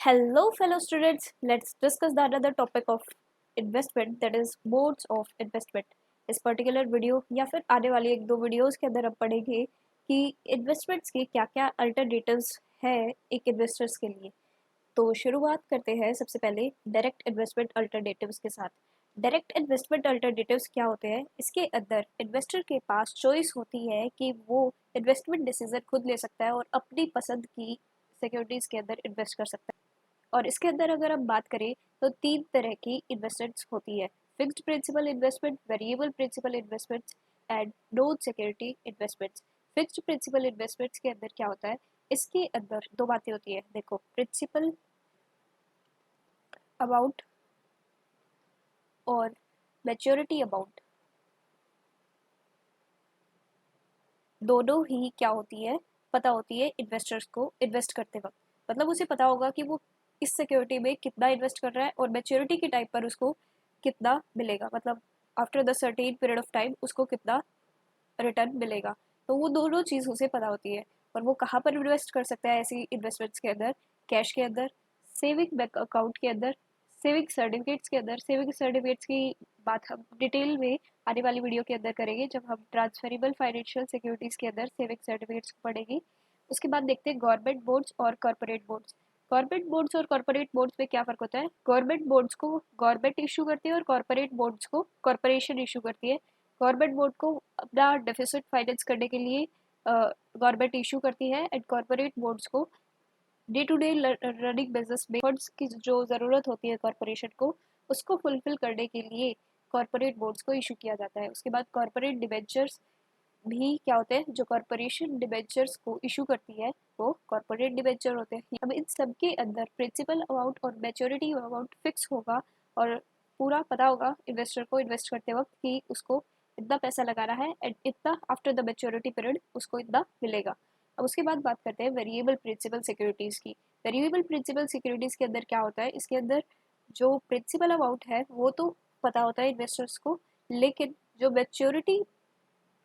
Hello, fellow students. Let's discuss the another topic of investment, that is modes of investment. इस particular video या फिर आने वाली एक दो वीडियोस के अंदर हम पढ़ेंगे कि इन्वेस्टमेंट्स के क्या क्या अल्टरनेटिव्स है एक इन्वेस्टर्स के लिए। तो शुरुआत करते हैं सबसे पहले डायरेक्ट इन्वेस्टमेंट अल्टरनेटिव्स के साथ। डायरेक्ट इन्वेस्टमेंट अल्टरनेटिव्स क्या होते हैं? इसके अंदर इन्वेस्टर के पास चॉइस होती है कि वो इन्वेस्टमेंट डिसीजन खुद ले सकता है और अपनी पसंद की सिक्योरिटीज़ के अंदर इन्वेस्ट कर सकता है। और इसके अंदर अगर हम बात करें तो तीन तरह की इन्वेस्टमेंट्स होती है: fixed principal investment, variable principal investments and non security investments. Fixed principal investments के अंदर क्या होता है? इसके अंदर दो बातें होती है। देखो, प्रिंसिपल अमाउंट और मैच्योरिटी अमाउंट दोनों ही क्या होती है, पता होती है इन्वेस्टर्स को इन्वेस्ट करते वक्त। मतलब उसे पता होगा कि वो इस सिक्योरिटी में कितना इन्वेस्ट कर रहा है और मैच्योरिटी के टाइम पर उसको कितना मिलेगा, मतलब after the certain period of time उसको कितना रिटर्न मिलेगा। तो वो दोनों चीज़ उसे पता होती है। और वो कहाँ पर इन्वेस्ट कर सकता है ऐसी इन्वेस्टमेंट्स के अंदर? कैश के अंदर, सेविंग बैंक अकाउंट के अंदर, सेविंग सर्टिफिकेट्स के अंदर। सेविंग सर्टिफिकेट्स की बात हम डिटेल में आने वाली वीडियो के अंदर करेंगे जब हम ट्रांसफरेबल फाइनेंशियल सिक्योरिटीज़ के अंदर सेविंग सर्टिफिकेट्स को पढ़ेंगे। उसके बाद देखते हैं गवर्नमेंट बोर्ड्स और कॉर्पोरेट बोर्ड्स। गवर्नमेंट बोर्ड्स और कॉर्पोरेट बोर्ड्स में क्या फ़र्क होता है? गवर्नमेंट बोर्ड्स को गवर्नमेंट इशू करती है और कॉर्पोरेट बोर्ड्स को कॉर्पोरेशन इशू करती है। गवर्नमेंट बोर्ड को अपना डेफिसिट फाइनेंस करने के लिए गवर्नमेंट इशू करती है, एंड कॉर्पोरेट बोर्ड्स को day to day running business में फंड्स की जो ज़रूरत होती है कॉर्पोरेशन को, उसको फुलफिल करने के लिए कॉर्पोरेट बोर्ड्स को इशू किया जाता है। उसके बाद कॉर्पोरेट डिबेंचर्स भी क्या होते हैं? जो कॉर्पोरेशन डिबेंचर्स को इशू करती है वो कॉर्पोरेट डिबेंचर होते हैं। अब इन सब के अंदर प्रिंसिपल अमाउंट और मैच्योरिटी अमाउंट फिक्स होगा और पूरा पता होगा इन्वेस्टर को इन्वेस्ट करते वक्त कि उसको इतना पैसा लगाना है एंड इतना आफ्टर द मैच्योरिटी पीरियड उसको इतना मिलेगा। अब उसके बाद बात करते हैं वेरिएबल प्रिंसिपल सिक्योरिटीज़ की। वेरिएबल प्रिंसिपल सिक्योरिटीज़ के अंदर क्या होता है? इसके अंदर जो प्रिंसिपल अमाउंट है वो तो पता होता है इन्वेस्टर्स को, लेकिन जो मैच्योरिटी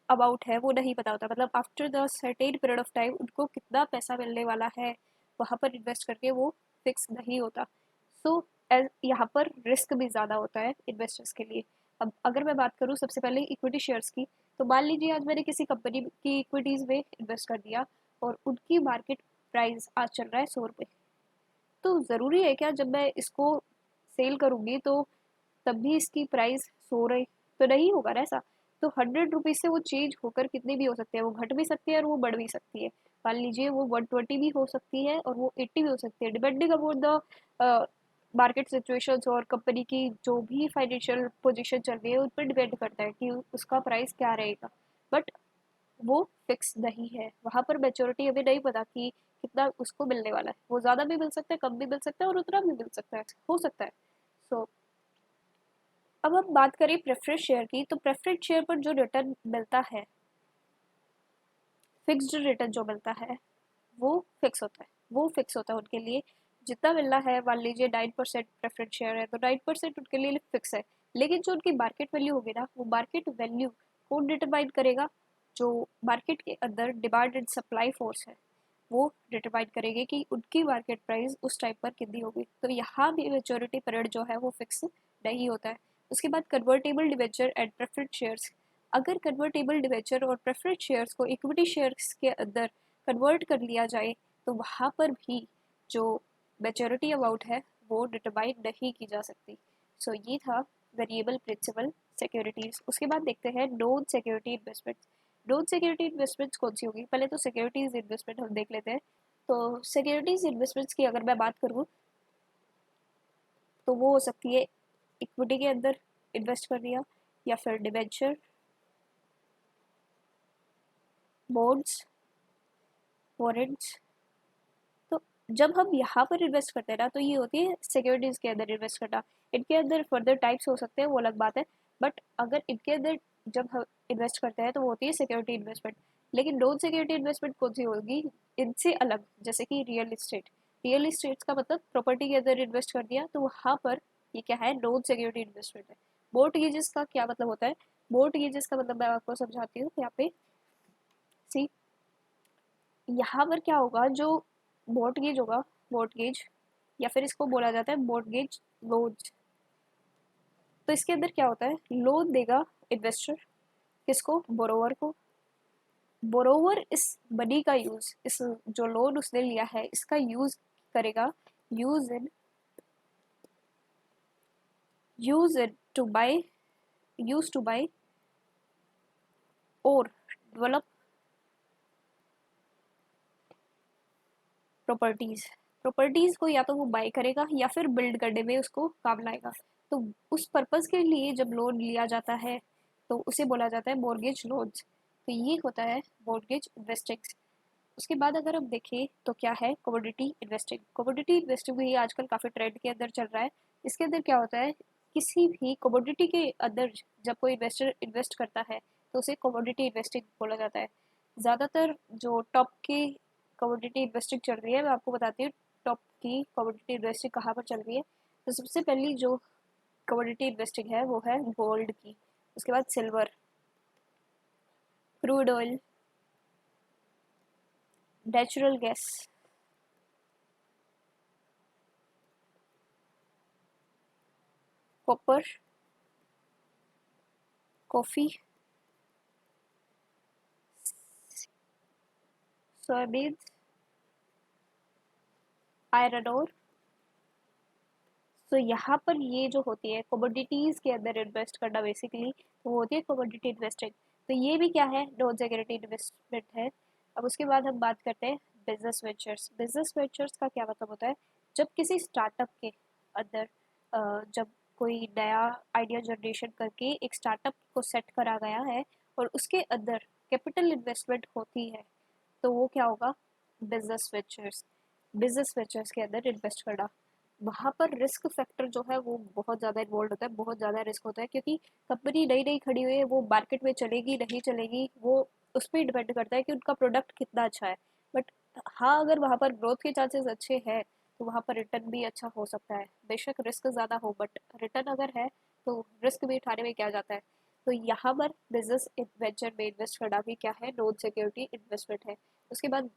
अमाउंट है वो नहीं पता होता। मतलब after the certain period of time उनको कितना पैसा मिलने वाला है वहाँ पर इन्वेस्ट करके वो फिक्स नहीं होता। सो यहाँ पर रिस्क भी ज़्यादा होता है इन्वेस्टर्स के लिए। अब अगर मैं बात करूँ सबसे पहले इक्विटी शेयर्स की, तो मान लीजिए आज मैंने किसी कंपनी की इक्विटीज़ में इन्वेस्ट कर दिया और उनकी मार्केट प्राइस आज चल रहा है 100 रुपये। तो ज़रूरी है क्या जब मैं इसको सेल करूँगी तो तब भी इसकी प्राइस 100 रहे? तो नहीं होगा ना ऐसा। तो 100 रुपीज़ से वो चेंज होकर कितनी भी हो सकती है, वो घट भी सकती है और वो बढ़ भी सकती है। मान लीजिए वो 120 भी हो सकती है और वो 80 भी हो सकती है, depending upon the market situations और कंपनी की जो भी फाइनेंशियल पोजीशन चल रही है उन पर डिपेंड करता है कि उसका प्राइस क्या रहेगा। बट वो फिक्स नहीं है, वहाँ पर मैच्योरिटी अभी नहीं पता कि कितना उसको मिलने वाला है। वो ज़्यादा भी मिल सकता है, कम भी मिल सकता है और उतना भी मिल सकता है, हो सकता है। सो अब हम बात करें प्रेफरेंस शेयर की, तो प्रेफरेंस शेयर पर जो रिटर्न मिलता है, फिक्स्ड रिटर्न जो मिलता है वो फिक्स होता है। वो फिक्स होता है उनके लिए, जितना मिलना है। मान लीजिए 9% प्रेफरेंस शेयर है तो 9% उनके लिए फिक्स है। लेकिन जो उनकी मार्केट वैल्यू होगी ना, वो मार्केट वैल्यू कौन डिटरमाइन करेगा? जो मार्केट के अंदर डिमांड एंड सप्लाई फोर्स है वो डिटरमाइन करेंगे कि उनकी मार्केट प्राइस उस टाइम पर कितनी होगी। तो यहाँ भी मेच्योरिटी पीरियड जो है वो फिक्स नहीं होता है। उसके बाद convertible debenture and preference shares. अगर कन्वर्टेबल डिबेंचर और प्रेफरेंस शेयर्स को इक्विटी शेयर्स के अंदर कन्वर्ट कर लिया जाए तो वहाँ पर भी जो मेच्योरिटी अमाउंट है वो डिटरमाइन नहीं की जा सकती। सो ये था वेरिएबल प्रिंसिपल सिक्योरिटीज़। उसके बाद देखते हैं non security investment. Non security investments कौन सी होगी? पहले तो सिक्योरिटीज़ इन्वेस्टमेंट हम देख लेते हैं। तो सिक्योरिटीज़ इन्वेस्टमेंट्स की अगर मैं बात करूँ तो वो हो सकती है इक्विटी के अंदर इन्वेस्ट कर दिया, या फिर डिबेंचर, बॉन्ड्स, वॉरेंट्स। तो जब हम यहाँ पर इन्वेस्ट करते हैं ना तो ये होती है सिक्योरिटीज़ के अंदर इन्वेस्ट करना। इनके अंदर फर्दर टाइप्स हो सकते हैं, वो अलग बात है। बट अगर इनके अंदर जब हम इन्वेस्ट करते हैं तो वो होती है सिक्योरिटी इन्वेस्टमेंट। लेकिन नॉन सिक्योरिटी इन्वेस्टमेंट कौन सी होगी इनसे अलग? जैसे कि रियल इस्टेट। रियल इस्टेट का मतलब प्रॉपर्टी के अंदर इन्वेस्ट कर दिया, तो वहाँ पर ये क्या है? नॉन सिक्योरिटी इन्वेस्टमेंट है। मोर्टगेजेस का क्या मतलब होता है? मोर्टगेजेस का मतलब मैं आपको समझाती हूँ यहाँ पे। सी, यहाँ पर क्या होगा, जो मॉर्टगेज होगा, मॉर्टगेज या फिर इसको बोला जाता है मॉर्गेज लोन्स। तो इसके अंदर क्या होता है, लोन देगा इन्वेस्टर किसको, बोरोवर को। बोरोवर इस मनी का यूज, इस जो लोन उसने लिया है इसका यूज करेगा, use in use it to buy use to buy और डेवलप प्रॉपर्टीज को या तो वो बाय करेगा या फिर बिल्ड करने में उसको काम लाएगा। तो उस पर्पस के लिए जब लोन लिया जाता है तो उसे बोला जाता है मॉर्गेज लोन्स। तो ये होता है मॉर्गेज इन्वेस्टिंग। उसके बाद अगर हम देखें तो क्या है कमोडिटी इन्वेस्टिंग। कमोडिटी इन्वेस्टिंग भी आजकल काफ़ी ट्रेंड के अंदर चल रहा है। इसके अंदर क्या होता है, किसी भी कमोडिटी के अंदर जब कोई इन्वेस्टर इन्वेस्ट करता है तो उसे कमोडिटी इन्वेस्टिंग बोला जाता है। ज़्यादातर जो टॉप की कमोडिटी इन्वेस्टिंग चल रही है, मैं आपको बताती हूँ टॉप की कमोडिटी इन्वेस्टिंग कहाँ पर चल रही है। तो सबसे पहली जो कमोडिटी इन्वेस्टिंग है वो है गोल्ड की, उसके बाद silver, crude oil, natural gas, copper, coffee, soybean, iron ore. तो यहाँ पर ये जो होती है कमोडिटीज़ के अंदर इन्वेस्ट करना बेसिकली, तो वो होती है कमोडिटी इन्वेस्टिंग। तो ये भी क्या है, नॉन सिक्योरिटी इन्वेस्टमेंट है। अब उसके बाद हम बात करते हैं बिजनेस वेंचर्स। बिजनेस वेंचर्स का क्या मतलब होता है, जब किसी स्टार्टअप के अंदर जब कोई नया आइडिया जनरेशन करके एक स्टार्टअप को सेट करा गया है और उसके अंदर कैपिटल इन्वेस्टमेंट होती है, तो वो क्या होगा, बिजनेस वेंचर्स। बिजनेस वेंचर्स के अंदर इन्वेस्ट करना, वहाँ पर रिस्क फैक्टर जो है वो बहुत ज़्यादा इन्वॉल्व होता है, बहुत ज़्यादा रिस्क होता है, क्योंकि कंपनी नई नई खड़ी हुई है, वो मार्केट में चलेगी नहीं चलेगी वो उस पर डिपेंड करता है कि उनका प्रोडक्ट कितना अच्छा है। बट हाँ, अगर वहाँ पर ग्रोथ के चांसेस अच्छे हैं तो वहाँ पर रिटर्न भी अच्छा हो सकता है। बेशक रिस्क ज़्यादा हो बट रिटर्न अगर है तो रिस्क भी उठाने में क्या जाता है। तो यहाँ पर बिजनेस वेंचर में इन्वेस्ट करना भी क्या है, नॉन सिक्योरिटी इन्वेस्टमेंट है। उसके बाद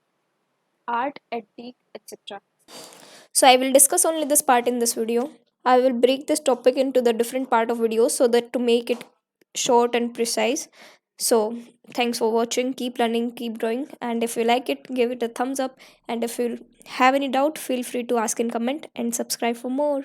art, antique etcetera. So I will discuss only this part in this video. I will break this topic into the different part of videos so that to make it short and precise. So thanks for watching. Keep learning, keep growing, and if you like it, give it a thumbs up. And if you have any doubt, feel free to ask in comment and subscribe for more.